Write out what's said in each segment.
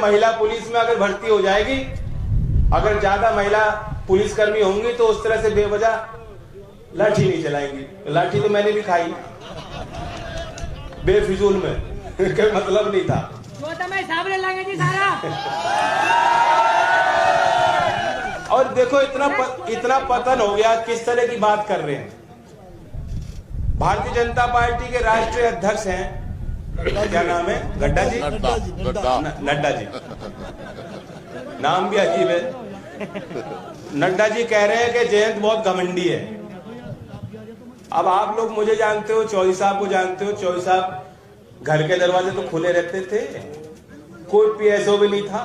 महिला पुलिस में अगर भर्ती हो जाएगी, अगर ज्यादा महिला पुलिसकर्मी होंगी तो उस तरह से बेवजह लाठी नहीं चलाएंगी। लाठी तो मैंने भी खाई बेफिजूल में, कोई मतलब नहीं था। जी सारा। और देखो इतना पतन हो गया, किस तरह की बात कर रहे हैं। भारतीय जनता पार्टी के राष्ट्रीय अध्यक्ष हैं, क्या नाम है, गड्डा जी, नड्डा जी, नाम भी अजीब है। नड्डा जी कह रहे हैं कि जयंत बहुत घमंडी है। अब आप लोग मुझे जानते हो, चौधरी साहब को जानते हो। चौधरी साहब घर के दरवाजे तो खुले रहते थे, कोई पीएसओ भी नहीं था।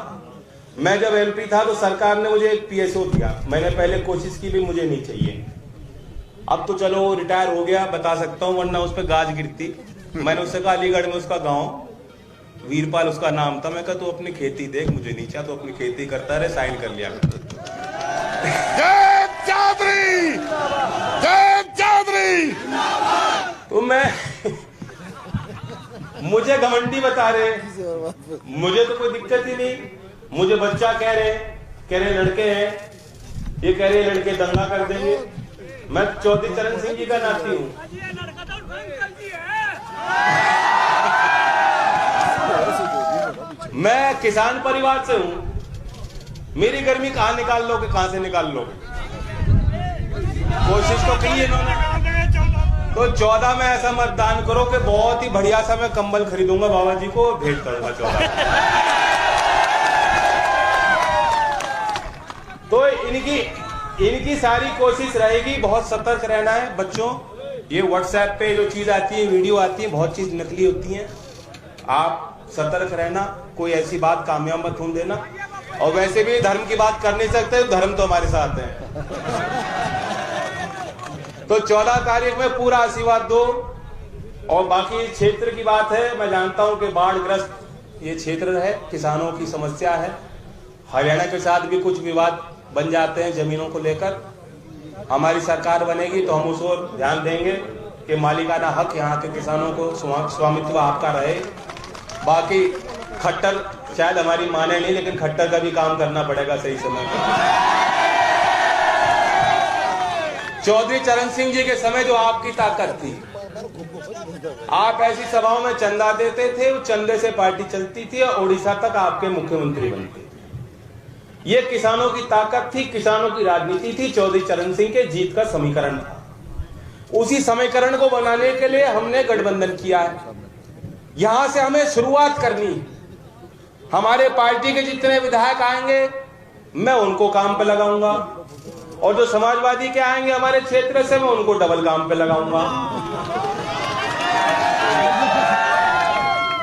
मैं जब एमपी था तो सरकार ने मुझे एक पीएसओ दिया, मैंने पहले कोशिश की भी, मुझे नहीं चाहिए। अब तो चलो वो रिटायर हो गया, बता सकता हूँ, वरना उस पर गाज गिरती। मैंने उससे कहा अलीगढ़ में उसका गांव वीरपाल उसका नाम था, मैं कहा तू अपनी खेती देख, मुझे नहीं चाह, तो अपनी खेती करता रहे, साइन कर लिया। जय चौधरी, जय चौधरी। तो मैं मुझे घमंडी बता रहे, मुझे तो कोई दिक्कत ही नहीं। मुझे बच्चा कह रहे लड़के हैं, ये कह रहे लड़के दंगा कर देंगे। मैं चौधरी चरण सिंह जी का नाती हूँ। मैं किसान परिवार से हूँ। मेरी गर्मी कहाँ निकाल लोगे, कहाँ से निकाल लोगे? कोशिश तो की है इन्होंने। तो 14 में ऐसा मतदान करो कि बहुत ही बढ़िया सा मैं कंबल खरीदूंगा बाबा जी को, भेंट करूंगा 14। तो इनकी सारी कोशिश रहेगी, बहुत सतर्क रहना है बच्चों। ये व्हाट्सएप पे जो चीज आती है, वीडियो आती है, बहुत चीज नकली होती है। आप सतर्क रहना, कोई ऐसी बात कामयाब मत होने देना। और वैसे भी धर्म की बात कर नहीं सकते, धर्म तो हमारे साथ है। तो 14 तारीख में पूरा आशीर्वाद दो। और बाकी क्षेत्र की बात है, मैं जानता हूं कि बाढ़ग्रस्त ये क्षेत्र है, किसानों की समस्या है। हरियाणा के साथ भी कुछ विवाद बन जाते हैं जमीनों को लेकर। हमारी सरकार बनेगी तो हम उस ओर ध्यान देंगे कि मालिकाना हक यहाँ के किसानों को, स्वामित्व आपका रहे। बाकी खट्टर शायद हमारी माने नहीं, लेकिन खट्टर का भी काम करना पड़ेगा सही समय पर। चौधरी चरण सिंह जी के समय जो आपकी ताकत थी, आप ऐसी सभाओं में चंदा देते थे, उस चंदे से पार्टी चलती थी और उड़ीसा तक आपके मुख्यमंत्री बनते। ये किसानों की ताकत थी, किसानों की राजनीति थी, चौधरी चरण सिंह के जीत का समीकरण था। उसी समीकरण को बनाने के लिए हमने गठबंधन किया है। यहां से हमें शुरुआत करनी। हमारे पार्टी के जितने विधायक आएंगे मैं उनको काम पे लगाऊंगा, और जो समाजवादी के आएंगे हमारे क्षेत्र से मैं उनको डबल काम पे लगाऊंगा।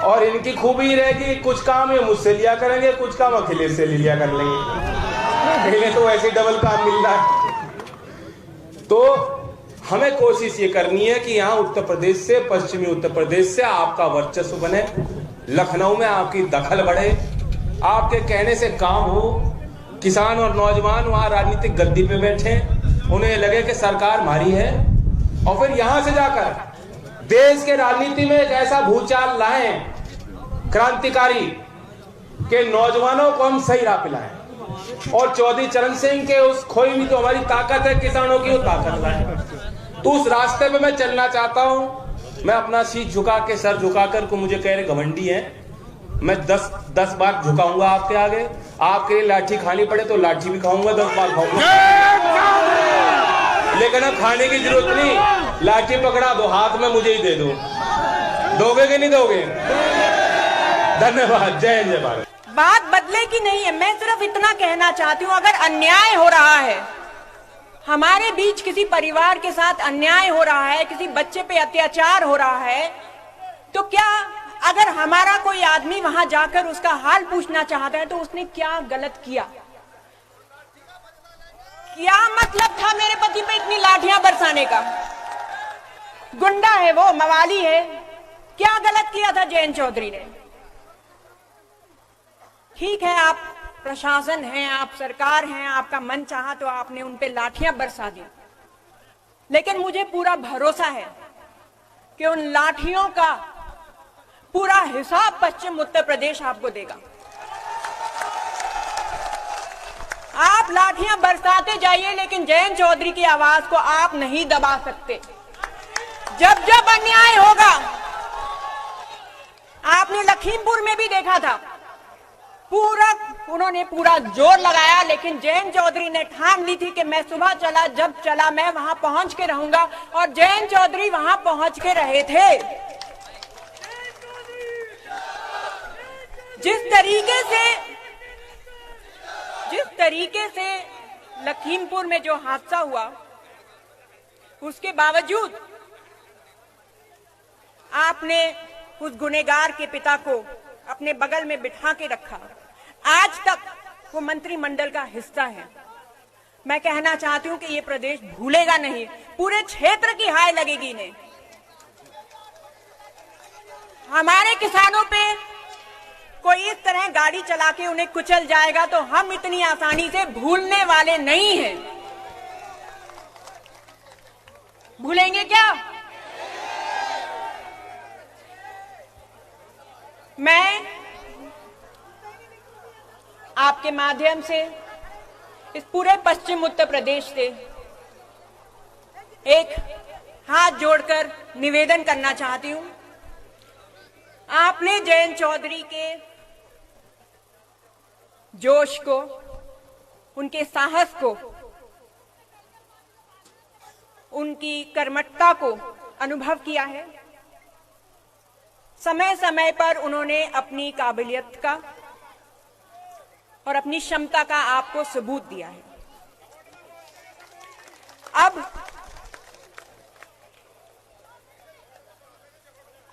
और इनकी खूबी रहेगी, कुछ काम ये मुझसे लिया करेंगे, कुछ काम अखिलेश से लिया कर लेंगे। पहले तो ऐसे डबल काम मिल रहा है। तो हमें कोशिश ये करनी है कि यहाँ उत्तर प्रदेश से, पश्चिमी उत्तर प्रदेश से आपका वर्चस्व बने, लखनऊ में आपकी दखल बढ़े, आपके कहने से काम हो। किसान और नौजवान वहां राजनीतिक गद्दी पे बैठे, उन्हें लगे कि सरकार हमारी है, और फिर यहां से जाकर देश के राजनीति में एक ऐसा भूचाल लाएं क्रांतिकारी के नौजवानों को हम सही राह पे लाएं। और चौधरी चरण सिंह के उस खोई हुई तो हमारी ताकत है किसानों की, वो ताकत लाएं। तो उस रास्ते पे मैं चलना चाहता हूं। मैं अपना शीश झुका के, सर झुकाकर को मुझे कह रहे घमंडी है, मैं 10 बार झुकाऊंगा आपके आगे। आपके लिए लाठी खानी पड़े तो लाठी भी खाऊंगा, 10 बार खाऊंगा, लेकिन अब खाने की जरूरत नहीं। लाठी पकड़ा दो, हाथ में मुझे ही दे दो। दोगे कि नहीं दोगे? धन्यवाद। जय हिंद, जय भारत। बात बदले की नहीं है, मैं सिर्फ इतना कहना चाहती हूँ, अगर अन्याय हो रहा है, हमारे बीच किसी परिवार के साथ अन्याय हो रहा है, किसी बच्चे पे अत्याचार हो रहा है, तो क्या अगर हमारा कोई आदमी वहां जाकर उसका हाल पूछना चाहता है तो उसने क्या गलत किया? क्या मतलब था मेरे पति पे इतनी लाठियां बरसाने का? गुंडा है वो, मवाली है, क्या गलत किया था जयंत चौधरी ने? ठीक है, आप प्रशासन हैं, आप सरकार हैं, आपका मन चाहा तो आपने उन पे लाठियां बरसा दी, लेकिन मुझे पूरा भरोसा है कि उन लाठियों का पूरा हिसाब पश्चिम उत्तर प्रदेश आपको देगा। आप लाठियां बरसाते जाइए, लेकिन जयंत चौधरी की आवाज को आप नहीं दबा सकते। जब जब अन्याय होगा, आपने लखीमपुर में भी देखा था, उन्होंने पूरा जोर लगाया, लेकिन जयंत चौधरी ने ठान ली थी कि मैं सुबह चला, जब चला मैं वहां पहुंच के रहूंगा, और जयंत चौधरी वहां पहुंच के रहे थे। जिस तरीके से लखीमपुर में जो हादसा हुआ, उसके बावजूद आपने उस गुनहगार के पिता को अपने बगल में बिठा के रखा। आज तक वो मंत्रिमंडल का हिस्सा है। मैं कहना चाहती हूं कि ये प्रदेश भूलेगा नहीं, पूरे क्षेत्र की हाय लगेगी इन्हें। हमारे किसानों पे कोई इस तरह गाड़ी चला के उन्हें कुचल जाएगा तो हम इतनी आसानी से भूलने वाले नहीं हैं। भूलेंगे क्या? मैं आपके माध्यम से इस पूरे पश्चिम उत्तर प्रदेश से एक हाथ जोड़कर निवेदन करना चाहती हूं। आपने जयंत चौधरी के जोश को, उनके साहस को, उनकी कर्मठता को अनुभव किया है। समय समय पर उन्होंने अपनी काबिलियत का और अपनी क्षमता का आपको सबूत दिया है।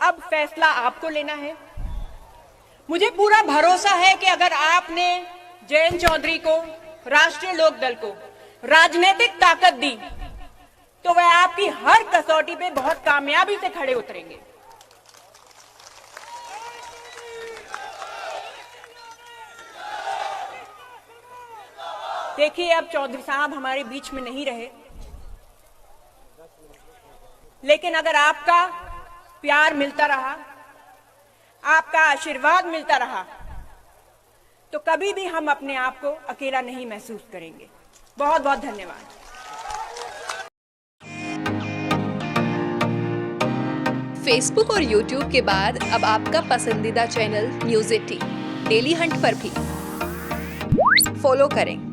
अब फैसला आपको लेना है। मुझे पूरा भरोसा है कि अगर आपने जयंत चौधरी को, राष्ट्रीय लोकदल को राजनीतिक ताकत दी तो वह आपकी हर कसौटी पे बहुत कामयाबी से खड़े उतरेंगे। देखिए, अब चौधरी साहब हमारे बीच में नहीं रहे, लेकिन अगर आपका प्यार मिलता रहा, आपका आशीर्वाद मिलता रहा, तो कभी भी हम अपने आप को अकेला नहीं महसूस करेंगे। बहुत बहुत धन्यवाद। फेसबुक और यूट्यूब के बाद अब आपका पसंदीदा चैनल न्यूज़ 18 डेली हंट पर भी फॉलो करें।